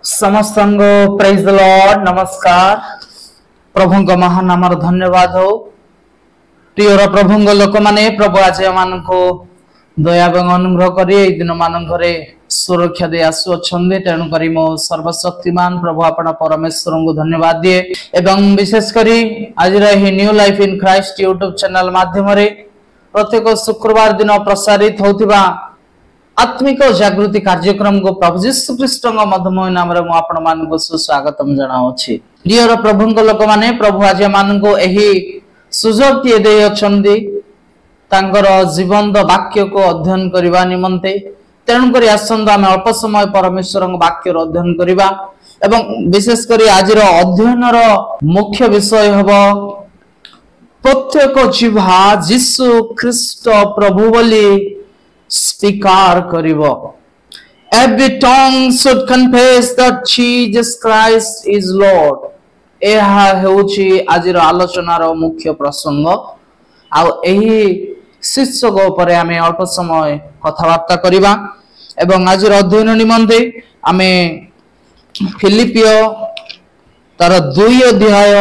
समस्तंग praise the Lord नमस्कार प्रभु महान नाम धन्यवाद हो प्रियर प्रभु लोक माने प्रभु आज मान को दया एवं अनुग्रह करी दिन मान सुरक्षा दे आसु तेणु करी मो सर्वशक्तिमान प्रभु आपण परमेश्वर को धन्यवाद दिए एवं विशेष करी आज new life in Christ YouTube channel माध्यम प्रत्येक शुक्रवार दिन प्रसारित होतिबा आत्मिक जागृति कार्यक्रम को प्रभु जीशु ख्रीष्ट मधुमय नाम रे मु आपण मान को सुस्वागतम जनाउछि। प्रिय प्रभु लोक माने प्रभु आज मान को एही सुजोग के दे अछंदी तांकर जीवंत वाक्य को अध्ययन करबा निमंते तेणु करी आसंद आमे अल्प समय परमेश्वर वाक्य अध्ययन करबा एवं विशेष करी आज अध्ययन मुख्य विषय हबो प्रत्येक जीवा जीशु ख्रीष्ट प्रभु बोली स्वीकार करिवो। Every tongue should confess that Jesus Christ is Lord। एहा हेउची आजिर आलोचनार मुख्य प्रसंग आउ एही शीर्षक उपरे आमे अल्प समय कथावार्ता करिबा एवं आजिर अध्ययन निमंते आमे फिलिपियो तार 2 अध्याय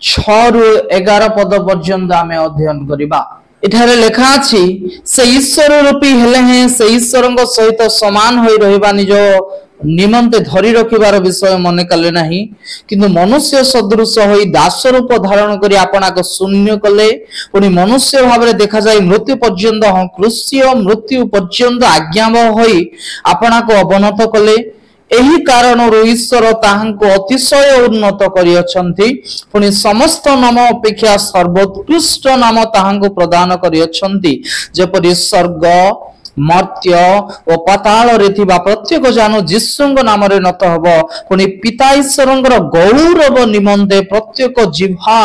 6 रु 11 पद पर्यंत आमे अध्ययन करिबा। इठारे लेखा अछि से ईश्वर रूपी हेले हैं से ईश्वरଙ୍କ सहित समान होई रहिबा निज निमंते धरि रखिबार विषय मने कले नाही किंतु मनुष्य सदृश होई दास रूप धारण करी आपना को शून्य कले पुनी मनुष्य भाबरे देखा जाय मृत्यु पर्यंत क्रूस्य मृत्यु पर्यंत आज्ञावह होई आपना को अवनत कले एही कारण ईश्वर ताहांको अतिशय उन्नत करियछंती पुनी समस्त नाम अपेक्षा सर्वोत्कृष्ट नाम ताहांको प्रदान करियछंती जेपरि स्वर्ग मर्त्य ओ पाताल रे थिबा प्रत्येक जानो जीशुंग नाम रे नत हबो पुनी पिता ईश्वरंगर गौरव निमंते प्रत्येक जिह्वा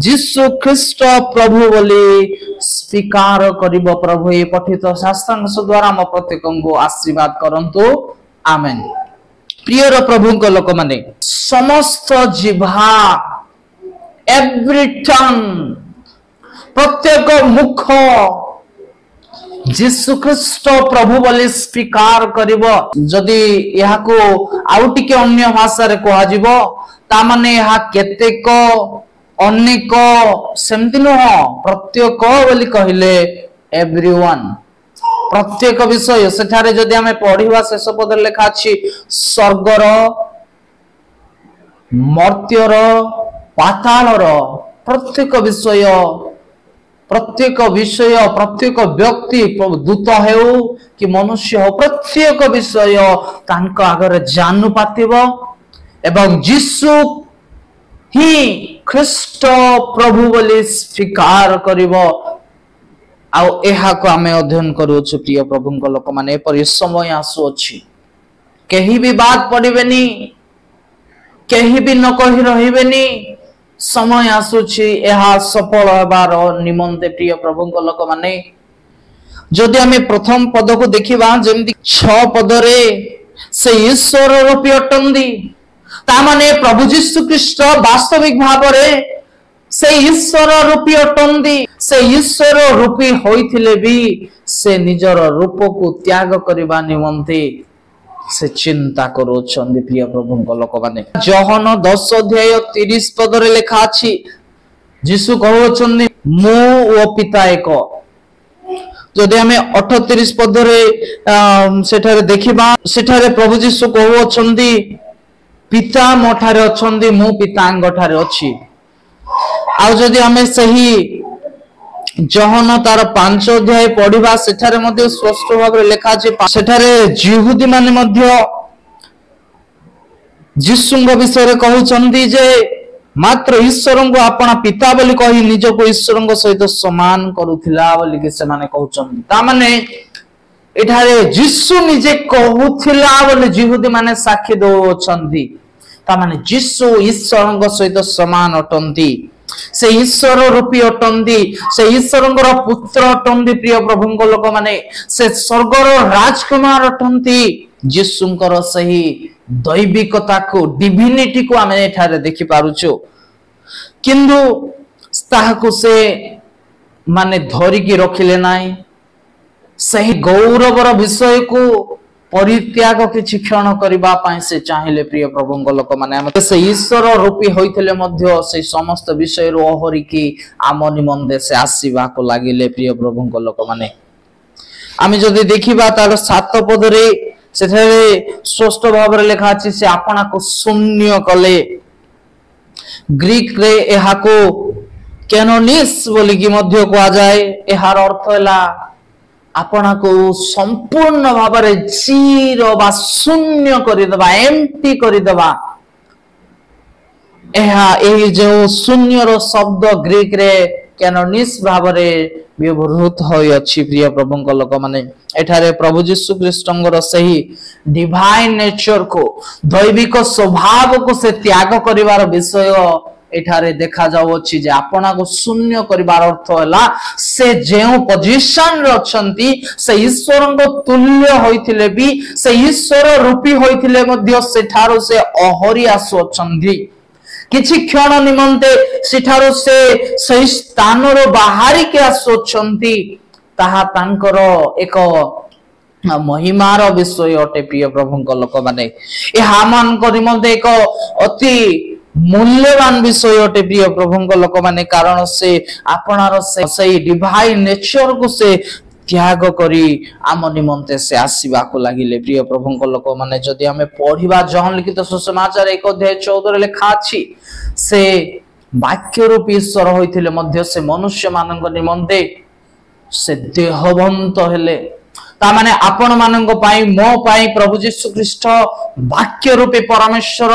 जीशु ख्रीष्ट प्रभु बोली स्वीकार करिवो। प्रभु ए पठित शास्त्रांश द्वारा हम प्रत्येकंको आशीर्वाद करंतु आमेन। प्रियर प्रभु लोक माने समस्त जिह्वा एवरी टंग प्रत्येक मुख जीशु ख्रीष्ट प्रभु बोली स्वीकार करिवो। जदि यहा को आउ टिके अन्य भाषा रे कहा जिवो ता माने यहा केतेक अनेक सेमति न प्रत्येक बोली कहिले एवरीवन प्रत्येक विषय सेठारे जदि हमें पढ़िबा शेष पद लेखा अछि स्वर्गर मर्त्यर पातालर प्रत्येक विषय प्रत्येक व्यक्ति दूत हेउ कि मनुष्य हो प्रत्येक विषय तांको आगरे जानू पातिबो एवं जीशु ही ख्रीष्ट प्रभु बोली स्वीकार करिवो। आउ एहा को आमे अध्ययन करूछु। प्रिय प्रभुଙ୍କ लोक माने पर समय आसु अछि केही भी बात पडिबेनी केही भी न कहि रहिबेनी समय आसुछि एहा सफल होबार निमंते। प्रिय प्रभुଙ୍କ लोक माने जदि हमें प्रथम पद को देखिबा जेमति 6 पद रे से ईश्वर रूपी अटंदी ता माने प्रभु जीशु ख्रीष्ट वास्तविक भाव रे से ईश्वर रूपी अटंदी से ईश्वर रूपी होइथिले भी से निजर रूप को त्याग करबा निमंते से चिंता करूछंदी। प्रिय प्रभुଙ୍କ लोक माने जोहन 10 अध्याय 30 पद रे लेखा अछि जीशु कहउछंदी मु ओ पिता एक। जदि हमें 38 पद रे सेठारे देखिबा सेठारे प्रभु जीशु कहउछंदी पिता मोठारे अछंदी मु पितांग ठारे अछि। आउ जदि हमें सही जोहन तार 5 अध्याय पढ़िबा सेठारे मध्ये स्पष्ट भाव लेखा अछि सेठारे यहूदी माने मध्ये जीशुंग विषय रे कहउछंदी जे मात्र ईश्वरंको आपना पिता बोली कहि निज को ईश्वरंक सहित समान करूथिला बोली के से माने कहउछंदी। ता माने एठारे जीशु निजे कहउथिला बोली यहूदी माने साक्षी दोछंदी ता माने जीशु ईश्वरंक सहित समान अटंती से ईश्वर रूपी अटंदी से ईश्वरंकर पुत्र अटंदी। प्रिय प्रभुଙ୍କ लोक माने से स्वर्गर राजकुमार अटंती जीशुंकर सही दैविकता को डिविनिटी को आमे एठारे देखि पारुछु किंतु ताहाको से माने धरि की रखिले नाही सही गौरवर विषय को परित्याग किछि क्षण करबा पई से चाहिले प्रिय प्रभुंग लोक माने हम से ईश्वर रूपी होइथिले मध्य से समस्त विषय रो ओहरी की आम निमंते से आसीबा को लागिले प्रिय प्रभुंग लोक माने आमी जदि देखिबा तार 7 पद रे सेठारे स्पष्ट भाव रे लिखा अछि से आपना को शून्य कले ग्रीक रे एहा को केनोनिस बोली की मध्य को जाए एहार अर्थ हला आपना को संपूर्ण भाव रे जीरो बा शून्य करि दबा एम्प्टी करि दबा एहा एही जो शून्य रो शब्द ग्रीक रे केनोनिस भाव रे व्यवहृत होय अछि प्रिय प्रभुंक लोक माने एठारे प्रभु यीशु ख्रीष्टंगर सही डिवाइन नेचर को दैविक स्वभाव को से त्याग करिवार विषय एठारे देखा जाउ अछि जे आपना को शून्य करिवार अर्थ हला से जेउ पोजीशन रे अछंती से ईश्वरंग तुल्य होइथिले भी से ईश्वर रूपी होइथिले मध्य सेठारो से अहरि आसु अछंती किछि क्षण निमंते सेठारो से सही स्थान रो बाहरी के आसु अछंती ताहा तांकर एक महिमार विषय अटे प्रिय प्रभुंक लोक माने ए हामान को निमंते एक अति मूल्यवान विषय अटे प्रिय प्रभुंक लोक माने कारण से आपनार से डिवाइन नेचर को से त्याग करी आम निमंते से आसीबा को लागिले प्रिय प्रभुंक लोक माने जदि हमें पढ़िबा जहन लिखित सुसमाचार 1 अध्याय 14 रे लिखा अछि से वाक्य रूप ईश्वर होइथिले मध्य से मनुष्य मानक निमंते से देहवंत हेले ता माने आपण मानक पई मो पई प्रभु यीशु ख्रीष्ट वाक्य रूपे परमेश्वर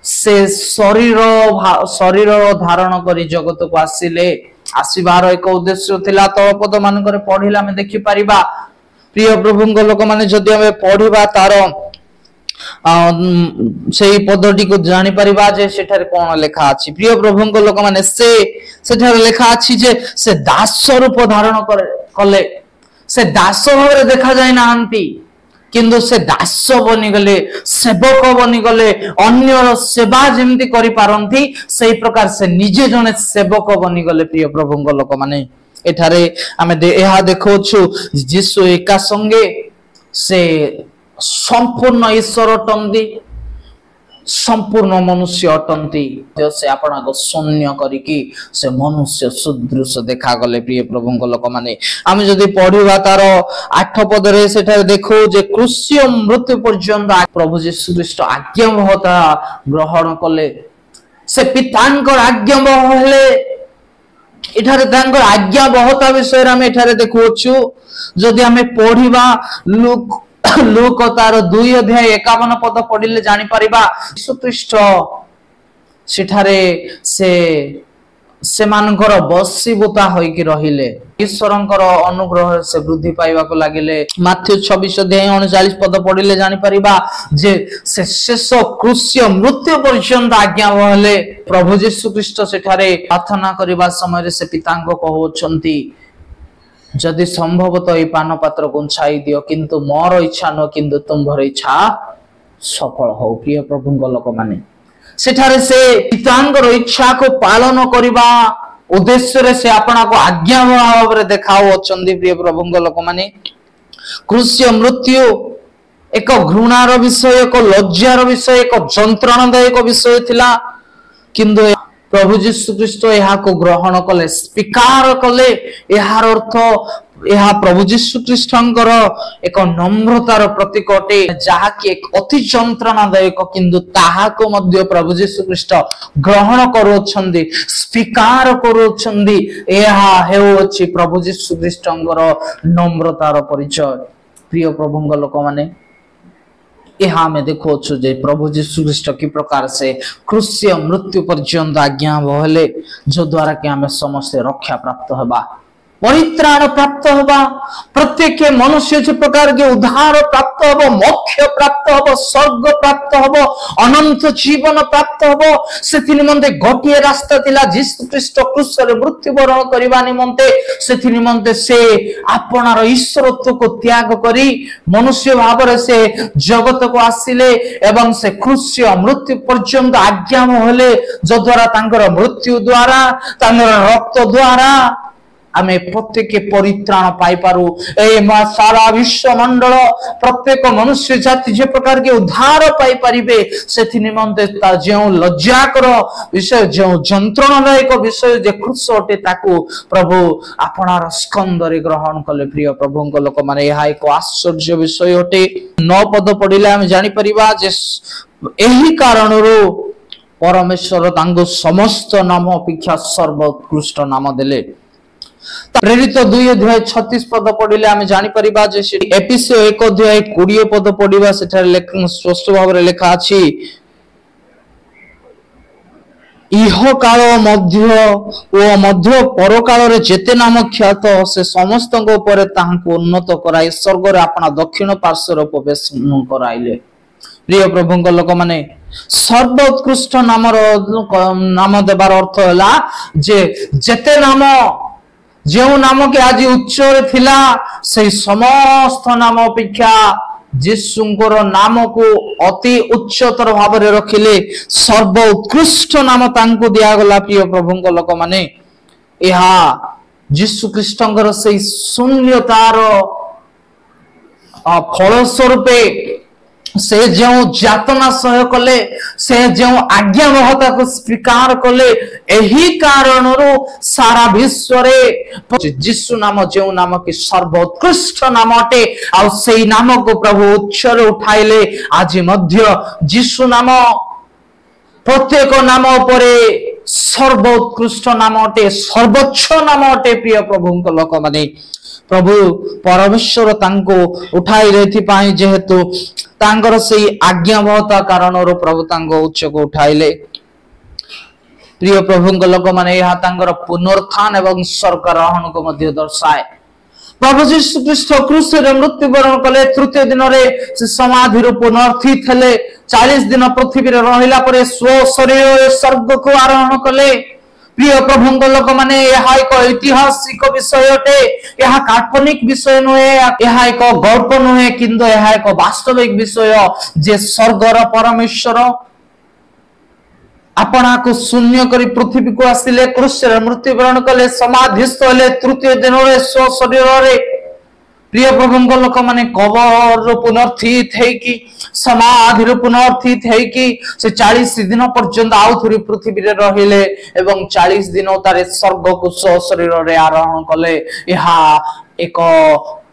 से शरीर धारण करी जगत को आसिले आसीबार एक उद्देश्य थिला तल पद मानकर पढिला में देखि परिबा प्रिय प्रभुंग लोक माने जदि हमें पढिबा तार सेही पदटी को जानि परिबा जे सेठारे कोन लेखा अछि प्रिय प्रभुंग लोक माने से सेठारे लेखा अछि जे से दास रूप धारण कले से दास भाव देखा जाय नांती किंतु से दास बनी गले सेवक बनी गले अन्यर सेवा जेमती करि पारंती सही प्रकार से निजे जने सेवक बनी गले प्रिय प्रभुंग लोक माने एठारे आमे एहा देखोछु यीशु एका संगे से संपूर्ण ईश्वर अटंती संपूर्ण मनुष्य अटंती से आपना को शून्य करिकी से मनुष्य सदृश देखा गले प्रिय प्रभुंक लोक माने आमे जदि पढिबा तार 8 पद रे सेठा देखो जे क्रूस्य मृत्यु पर्यंत प्रभु यीशु ख्रीष्ट आज्ञावहता ग्रहण कले से पितांकर आज्ञावह हेले एठारे तांकर आज्ञावहता विषय रे आमे एठारे देखोछु जदि आमे पढिबा लूक तार 2 अध्याय 51 पद पढ़िले जानि परिबा यीशु ख्रीष्ट सेठारे से मानकर बसीबुता होई कि रहिले ईश्वरंकर अनुग्रह से वृद्धि पाइबा को लागिले माथ्यू 26 अध्याय 39 पद पढ़िले जानि परिबा जे से शेष क्रूस्य मृत्यु पर्यंत आज्ञा होले प्रभु यीशु ख्रीष्ट सेठारे प्रार्थना करिबा समय रे से पितांको कहउछंती जदि संभवतः ए पान पात्र को छाई दियो किंतु मोर इच्छा न किंतु तुम्हार इच्छा सफल हो प्रिय प्रभुंग लोक माने सेठारे से पितांकर इच्छा को पालन करिबा उद्देश्य रे से आपना को आज्ञा भाव रे देखाओ अछंदी प्रिय प्रभुंग लोक माने क्रूस्य मृत्यु एक घृणार विषय एक लज्जार विषय एक जंत्रणादायक विषय थिला किंतु प्रभु यीशु ख्रीष्ट यहा को ग्रहण कले स्वीकार कले यार अर्थ यहा प्रभु यीशु ख्रीष्टंकर एक नम्रतार प्रतीक अटे जहा कि एक अति जंत्रणादायक किंतु ताहा को मध्य प्रभु यीशु ख्रीष्ट ग्रहण करूछंदी स्वीकार करूछंदी यहा हेउ अछि प्रभु यीशु ख्रीष्टंकर नम्रतार परिचय प्रिय प्रभुंग लोक माने यहा में देखो जे प्रभु यीशु ख्रीष्ट की प्रकार से क्रूस्य मृत्यु पर्यंत आज्ञा बहले जो द्वारा कि हमें समस्त रक्षा प्राप्त होबा परित्राण प्राप्त होबा प्रत्येक मनुष्य जे प्रकार के उद्धार प्राप्त होबो मोक्ष प्राप्त होबो स्वर्ग प्राप्त होबो अनंत जीवन प्राप्त होबो सेथि निमंते गोटिए रास्ता थिला यीशु ख्रीष्ट क्रूस रे मृत्यु वरण करबा निमंते सेथि निमंते से आपनार ईश्वरत्व को त्याग करी मनुष्य भाव रे से जगत को आसिले एवं से क्रूस्य मृत्यु पर्यंत आज्ञा होले जो द्वारा तांकर मृत्यु द्वारा तांकर रक्त द्वारा आमे प्रत्येक परित्राण पाई पारू ए मा सारा विश्व मंडल प्रत्येक मनुष्य जाति जे प्रकार के उद्धार पाई परिबे सेथि निमंते ता जे लज्जाकर विषय जे जंत्रणादायक विषय जे क्रूस अटे ताकू प्रभु आपणार स्कंद रे ग्रहण कले प्रिय प्रभु को लोक माने यहा एक आश्चर्य विषय अटे 9 पद पढिले हम जानि परिबा जे एही कारणरो परमेश्वर तांगो समस्त नाम अपेक्षा सर्वोत्कृष्ट नाम देले प्रेरित 2 अध्याय 36 पद पढिले आमे जानि परिबा जे एपिसो 1 अध्याय 20 पद पढिबा सेठार स्पष्ट भाव रे लेखा अछि इह काल मध्य परकाल रे जेते नाम ख्यात से समस्त ऊपर ताहाको उन्नत कराई स्वर्ग रे अपना दक्षिण पार्श्व रे प्रवेश कराइले प्रिय प्रभु को लोक माने सर्वोत्कृष्ट नाम देबार अर्थ होला जे जेते नाम जो नाम के आज उच्च रे थिला से समस्त नाम अपेक्षा यीशुंकर नाम को अति उच्चतर भाव रे रखिले सर्वोत्कृष्ट नाम तांको दिया गला प्रिय प्रभु को लोक माने एहा यीशु ख्रीष्टंकर से शून्यतार फल स्वरूपे से जो जातना सह कले से जो आज्ञा महता को स्वीकार कले एही कारणरो सारा विश्व रे यीशु नाम जो नाम की सर्वोत्कृष्ट नाम अटे आ सेही नाम को प्रभु उच्च रे उठाइले आज मध्य यीशु नाम प्रत्येक नाम उपरे सर्वोत्कृष्ट नाम अटे सर्वोच्च नाम अटे प्रिय प्रभु को लोक माने प्रभु परमेश्वर तांको उठाई रेथि पाई जेहेतु तांकर सेही आज्ञावहता कारणरो प्रभु तांको उच्च को उठाइले प्रिय प्रभु को लोक माने यहा तांकर पुनरुत्थान एवं स्वर्ग आरोहण को मध्य दर्शाए प्रभु यीशु ख्रीष्ट क्रूस रे मृत्युवरण कले तृतीय दिन रे से समाधि रो पुनरुत्थित हेले 40 दिन पृथ्वी रे रहिला परे स्व शरीर स्वर्ग को आरोहण कले प्रिय प्रभु को लोक माने यहा एक ऐतिहासिक विषय अटे यहा काल्पनिक विषय नुहे यहा एक गल्प नुहे किंतु यहा एक वास्तविक विषय जे स्वर्गर परमेश्वर अपना को शून्य करी पृथ्वी को आसिले क्रूस रे मृत्युवरण कले समाधिस्थ हेले तृतीय दिन रे स्व शरीर रे प्रिय प्रभु को लोक माने कबर पुनर्थित है कि समाधि पुनर्थित है कि से 40 दिन पर्यंत आउथुरी पृथ्वी रे रहिले एवं 40 दिन तारे स्वर्ग को शरीर रे आरोहण कले यहा एक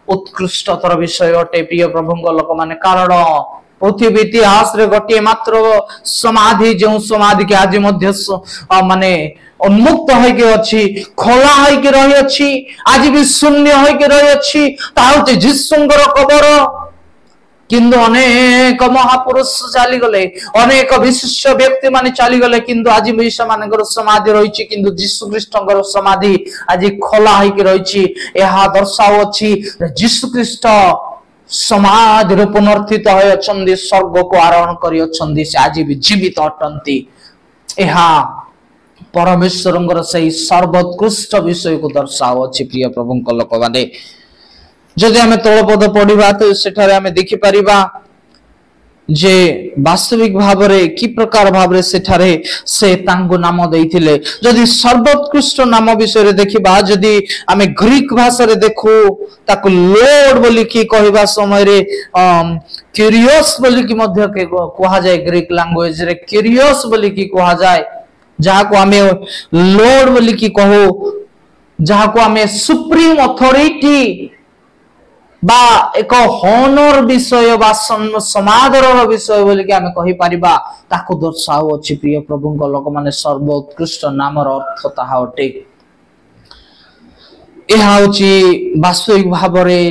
उत्कृष्टतर विषय अटे प्रिय प्रभु को लोक माने कारण पृथ्वी इतिहास रे गोटे मात्र समाधि जो समाधि के आज मध्य माने उन्मुक्त होके अछि खोला होके रही अछि आज भी शून्य होके रही अछि ताउते यीशुंकर कबर किंतु अनेक महापुरुष चली गले अनेक विशिष्ट व्यक्ति माने चली गले किंतु आज भी समानकर समाधि रहिछि किंतु यीशु ख्रीष्टंकर समाधि आज खोला होके रहिछि एहा दर्शाउ अछि यीशु ख्रीष्ट समाधि पुनर्थित होय अछन्दी स्वर्ग को आरोहण करि अछन्दी से आज भी जीवित अटंती एहा परमेश्वरंगर सही सर्वोत्कृष्ट विषय को दर्शाओ अछि प्रिय प्रभु को लोक माने जदि हमें तळ पद पढिबा तो सेठारे हमें देखि परिबा जे वास्तविक भाव रे की प्रकार भाव रे सेठारे से तांगो नाम देइथिले जदि सर्वोत्कृष्ट नाम विषय रे देखिबा जदि हमें ग्रीक भाषा रे देखो ताको लॉर्ड बोली की कहबा समय रे क्यूरियस बोली की मध्य के कहा जाय ग्रीक लैंग्वेज रे क्यूरियस बोली की कहा जाय जहा को हमें लॉर्ड बोली की कहो जहा को हमें सुप्रीम अथॉरिटी बा एक हॉनर विषय बा समादर विषय बोली कि हमें कहि परिबा ताको दर्शाओ अछि प्रिय प्रभु को लोक माने सर्वोत्कृष्ट नामर अर्थ ताहा अटे एहा होछि वास्तविक भाव रे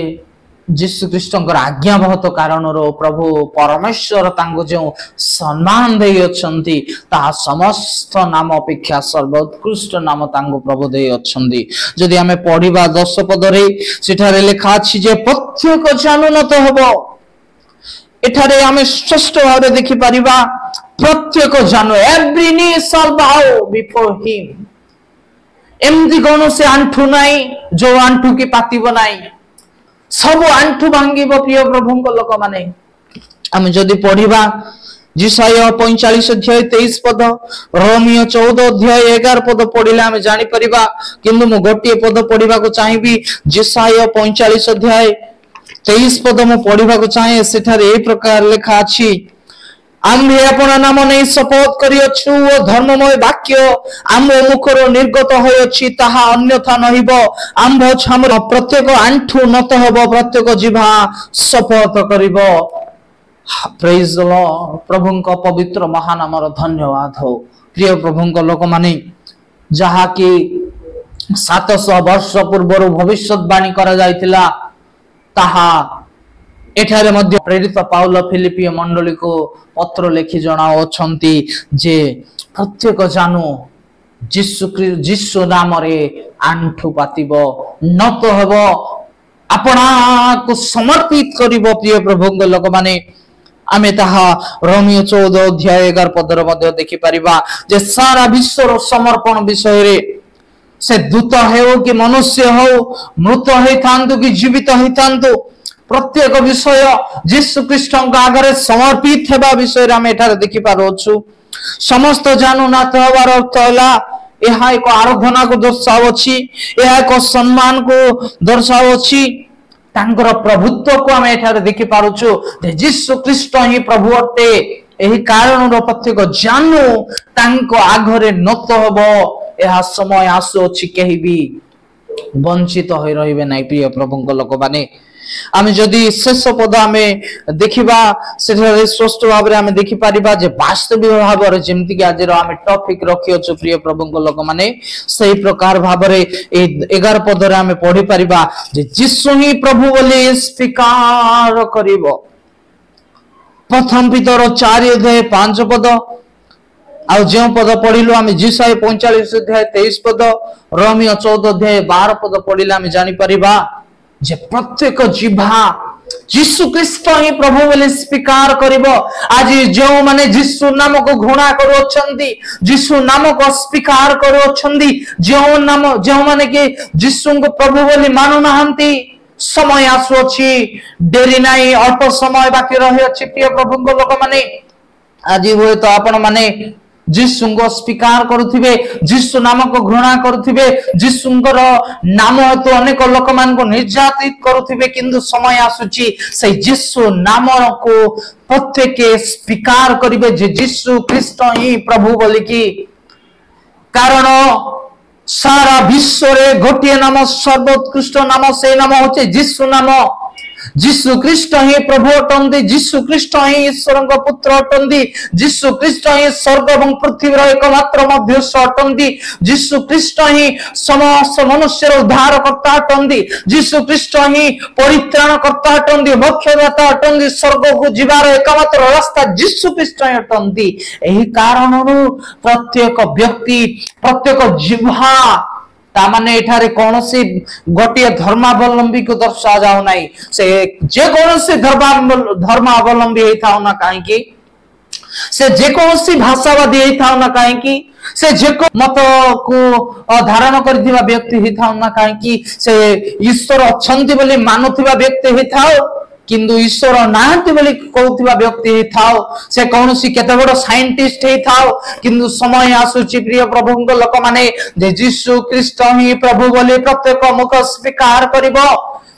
यीशु ख्रीष्टंकर आज्ञावहत कारणरो प्रभु परमेश्वर तांको जो सम्मान देइ अछंती ता समस्त नाम अपेक्षा सर्वोत्कृष्ट नाम तांको प्रभु देइ अछंती जदि हमें पढिबा 10 पद रे सेठारे लेखा अछि जे प्रत्येक जानुनत हबो एठारे हमें स्पष्ट भाव देखि परिबा प्रत्येक जानो एवरी नी शैल बाउ बिफोर हिम एमदी कोनो से आंठू नाही जो आंठू की पाती बनाई सब आंठू भांगी प्रिय प्रभु को लोक माने हम जदि पढ़िबा जिसाया 45 अध्याय 23 पद, रोमियो 14 अध्याय 11 पद पढ़िले आमे जानि परिबा। किंतु मु गोटे पद पढ़िबा को चाहिबी। जिसाया 45 अध्याय 23 पद मु पढ़िबा को चाहे। सेठारे ए प्रकार लिखा अछि, आम्भे अपन नाम नहीं शपथ करियछु ओ धर्ममय वाक्य आम्भ मुखर निर्गत होयछि ताहा अन्यथा नहिब। आम्भ छामर प्रत्येक आंठु नत हब, प्रत्येक जिह्वा शपथ करिब। Praise the Lord. प्रभुଙ୍କ पवित्र महानामर धन्यवाद हो। प्रिय प्रभुଙ୍କ लोक माने जहा कि 700 वर्ष पूर्व भविष्यवाणी करा जायतिला ताहा एठारे मध्य प्रेरित पाउल फिलिपिय मंडली को पत्र लिखि जणाउछंती जे प्रत्येक जानू जिसु नाम रे आंठु पातिबो, नत हबो, अपना को समर्पित करिबो। प्रिय प्रभुଙ୍କ लोक माने आमे ताहा रोमियो 14 अध्याय 11 पदर मध्य देखि परिबा जे सारा विश्वर समर्पण विषय रे से दूत हो कि मनुष्य हो, मृत होइथांतु कि जीवित होइथांतु, प्रत्येक विषय जीसु ख्रीष्ट आगे समर्पित हेबा विषय आम एठारे देखि पारुछु। समस्त जानू नाथ हबार अर्थ होला यह एक आराधना को दर्शाउछि, यह एक सम्मान को दर्शाउछि, तांकर प्रभुत्व को आम एठारे देखि पारुछु जे जीसु ख्रीष्ट ही प्रभु अटे। एही कारण प्रत्येक जानू तांको आगरे नत हबो। यह समय आसुछि केहि भी वंचित होई रहिबे नै। प्रिय प्रभुଙ୍କ लोक माने आमे जदि शेष पद आमे देखिबा सेठारे स्पष्ट भाव रे आमे देखि परिबा जे वास्तविक भाव रे जेमति कि आज रो आमे टॉपिक रखियो छु प्रिय प्रभुଙ୍କ लोक माने सही प्रकार भाव रे ए 11 पद रे आमे पढि परिबा जे यीशु ही प्रभु बोली स्वीकार करिवो। प्रथम पीतर 4 अध्याय 5 पद आ जो पद पढ़िलु आमे जिसाय 45 अध्याय 23 पद, रोमियो 14 अध्याय 12 पद पढ़िले आमे जानि परिबा जे प्रत्येक जिह्वा यीशु ख्रीष्ट ही प्रभु बोली स्वीकार करिवो। आज जो माने यीशु नाम को घृणा करूछंती, यीशु नाम को स्वीकार करूछंती, जो माने कि यीशु को प्रभु बोली मानु नाहंती, समय आसुछि, डेरी नाही, अल्प समय बाकी रहि अछि। प्रिय प्रभुଙ୍କ लोक माने आज होय तो आपण माने यीशु को स्वीकार करुथिबे, यीशु नाम को घृणा करुथिबे, यीशुंकर नाम हेतु अनेक लोक मान को निर्यातित करुथिबे, किंतु समय आसुची से यीशु नाम को प्रत्येक स्वीकार करिवे जे यीशु ख्रीष्ट ही प्रभु बोली की। कारण सारा विश्व रे गोटे नाम सर्वोत्कृष्ट नाम, से नाम होचे यीशु नाम। यीशु ख्रीष्ट ही प्रभु अटंती, यीशु ख्रीष्ट ही ईश्वर पुत्र अटंती, यीशु ख्रीष्ट ही स्वर्ग एवं पृथ्वीर एकमात्र मध्यस्थ अटंती, यीशु ख्रीष्ट ही समस्त मनुष्य उद्धार करता अटंती, यीशु ख्रीष्ट ही परित्राण करता अटंती, मोक्षदाता अटंती, स्वर्ग को जीवार एकमात्र रास्ता यीशु ख्रीष्ट ही अटंती। एही कारणरु प्रत्येक व्यक्ति, प्रत्येक जिह्वा तामाने एठारे कौनसी गोटे धर्मावलंबी को दर्शा जाऊ नाही, से जे कौनसी धर्मावलंबी हेथाउ ना काहेकि, से जे कौनसी भाषावादी हेथाउ ना काहेकि, से जे मत को धारण करथिबा व्यक्ति हेथाउ ना काहेकि, से ईश्वर अछंती बोली मानुथिबा व्यक्ति हेथाउ किंतु ईश्वर नाहंती बोली कहउथिबा व्यक्ति हेथाउ, से कौनसी केते बड़ साइंटिस्ट हेथाउ, किंतु समय आसुची प्रिय प्रभुଙ୍କ लोक माने जे यीशु ख्रीष्ट ही प्रभु बोली प्रत्येक मुख स्वीकार करिवो।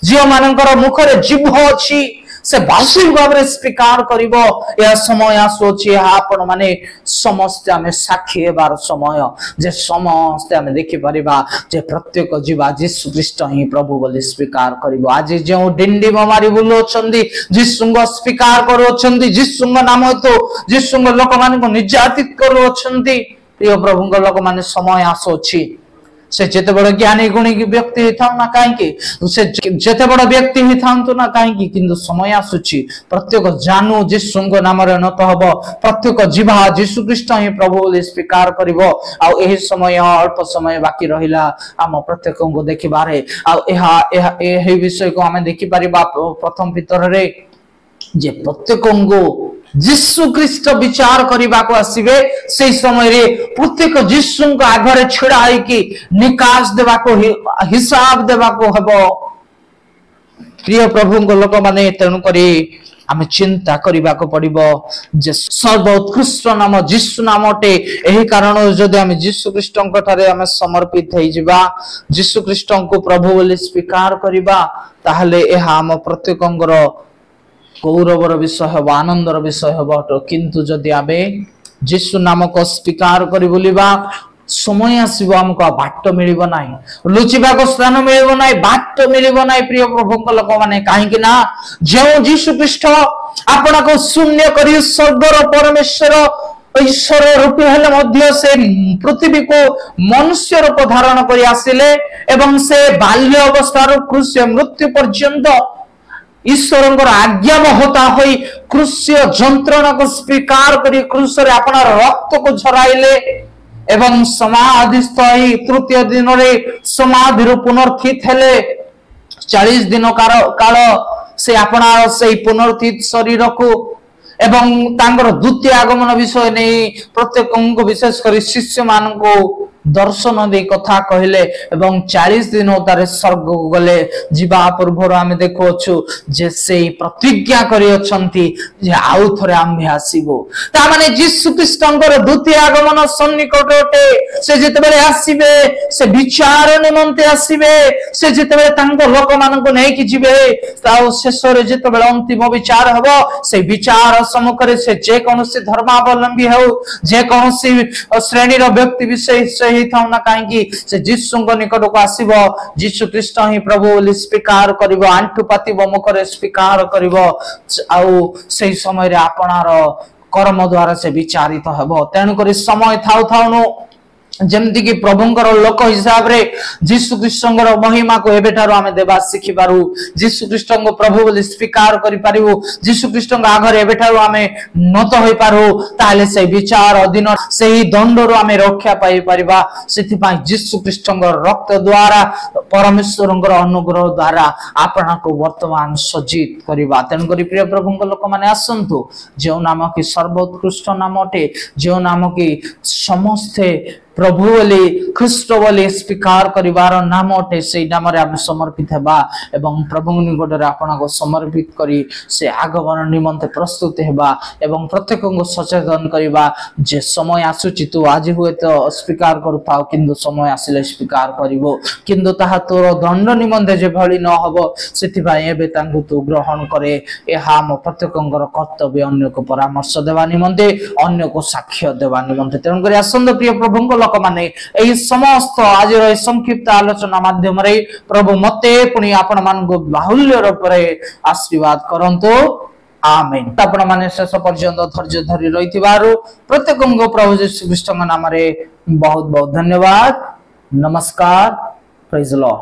जियो मानकर मुख रे जीव अछि से वास्तविक भाव रे स्वीकार करिवो। या समय आसुची आपण माने समस्त आमे साक्षी हेबार समय जे समस्त आमे देखि परिबा जे प्रत्येक जीवा यीशु ख्रीष्ट ही प्रभु बोली स्वीकार करिवो। आज जे डिंडी मारी बुलो छंदी यीशु को स्वीकार करो छंदी, यीशु नाम तो यीशु लोक मान को निर्यातित करो छंदी। प्रिय प्रभुଙ୍କ लोक माने समय आसुची से जेते बड़ ज्ञानी गुणी व्यक्ति हेथाउ ना काहेकि, से जेते बड़ व्यक्ति हेथांतु ना काहेकि, किंतु समय आसुची प्रत्येक जानू यीशुଙ୍କ नाम रे नत हबो, प्रत्येक जीवा यीशु ख्रीष्ट ही प्रभु बोली स्वीकार करिवो। आ एही समय अल्प समय बाकी रहिला हम प्रत्येक को देखिबारे। आ एही विषय को हमें देखि परिबा प्रथम पीतर रे जे प्रत्येक को यीशु ख्रीष्ट विचार करने को आसवे से समय रे प्रत्येक यीशु को आगे छिड़ा होगी निकास देवा को हिसाब देवा को हबो। प्रिय प्रभु लोक माने तेणु करी आमे चिंता करबा को पड़िबो जे सर्वोत्कृष्ट नाम यीशु नामटे। एही कारण जदि आमे यीशु ख्रीष्टଙ୍କ ठारे आमे समर्पित हेइ जिबा, यीशु ख्रीष्टଙ୍କୁ प्रभु बोली स्वीकार करिबा, ताहले एहा हम प्रत्येकଙ୍କର गौरवर विषय हो, आनंदर विषय हो। किंतु जदि आमे यीशु नाम को स्वीकार करि बोलिबा, समय आसीबो हमको बाट मिलिबो नाही, लुचिबा को स्थान मिलिबो नाही, बाट मिलिबो नाही। प्रिय प्रभुଙ୍କ लोक माने काहेकि ना जो यीशु ख्रीष्ट आपना को शून्य करी स्वर्गर परमेश्वर ईश्वर रूपी हेले मध्य से पृथ्वी को मनुष्य रूप धारण करी आसिले एवं से बाल्य अवस्था क्रूस मृत्यु पर्यंत ईश्वर आज्ञा महता होई क्रूस्य जंत्रणा को स्वीकार करी क्रूस रे अपना रक्त को झराइले एवं समाधिस्थ तृतीय दिन रे समाधि पुनर्थित हेले। 40 दिन काल से अपना से पुनर्थित शरीर को एवं तांगर द्वितीय आगमन विषय नहीं प्रत्येक विशेष कर शिष्य मान को दर्शन दे कथा कहले एवं 40 दिन तारे स्वर्ग को गले जीवा पूर्व आमे देखोछु जे से प्रतिज्ञा करी अछंती जे आउ थरे आम्भे आसीबो। ता माने यीशु ख्रीष्टଙ୍କର द्वितीय आगमन सन्निकटटे से जेतेबेले आसीबे से विचार निमंते आसीबे से जेतेबेले तांको लोक मानको नै कि जिवे ताउ शेषरे जेतेबेले अंतिम विचार हबो से विचार सम्मुखरे से जे कोनोसी धर्मावलंबी हो जे कोनोसी श्रेणी रो व्यक्ति विशेष ना कहीं से यीशु निकट को आसब यीशु ख्रीष्ट ही प्रभु बोली स्वीकार कर आंठु पाति मुखरे स्वीकार कर समय आपणार कर्म द्वारा से विचारित हेब। तेणुक समय थाउ थाउ जमती कि प्रभुंकर लोक हिसाब रे यीशु ख्रीष्टଙ୍କର महिमा को एबेठारो आमे देबा सिखि पारू, यीशु ख्रीष्टଙ୍କ प्रभु बोली स्वीकार करि पारिबो, यीशु ख्रीष्टଙ୍କ आगरे एबेठारो आमे नत होई पारू, ताले से विचार अधीन सेही दंडरो आमे रक्षा पाई परिबा। सेथि पय यीशु ख्रीष्टଙ୍କ रक्त द्वारा परमेश्वरଙ୍କର अनुग्रह द्वारा आपना को वर्तमान सजीत करिबा। तेन करि प्रिय प्रभुଙ୍କ लोक माने आसंतु जो नाम कि सर्वोत्कृष्ट नामटे, जो नाम कि समस्ते प्रभु बोली ख्रीष्ट बोली स्वीकार करिवार नाम अटे से नाम रे आमे समर्पित हेबा एवं प्रभु निकट रे आपना को समर्पित करी से आगमन निमंते प्रस्तुत हेबा एवं प्रत्येक को सचेतन करिबा जे समय आसुची तू आज हुए तो स्वीकार करथाओ किंतु समय आसिले स्वीकार करिवो, किंतु ताहा तोर दंड निमंते जे भली न हबो सेति भाई एबे तांकु तू ग्रहण करे। एहा हम प्रत्येकंकर कर्तव्य अन्य को परामर्श देवा निमंते अन्य को साक्ष्य देवा निमंते। तेणु करी आसंद प्रिय प्रभुंक लोक माने एही समस्त आज रो संक्षिप्त आलोचना माध्यम रे प्रभु मते पुनी आपण मान को बाहुल्य रूप रे आशीर्वाद करंतो। आमेन। आपण माने शेष पर्यंत धैर्य धरि रहितिबारु प्रत्येक प्रभु यीशु ख्रीष्टଙ୍କ नाम रे बहुत बहुत धन्यवाद। नमस्कार। Praise the Lord.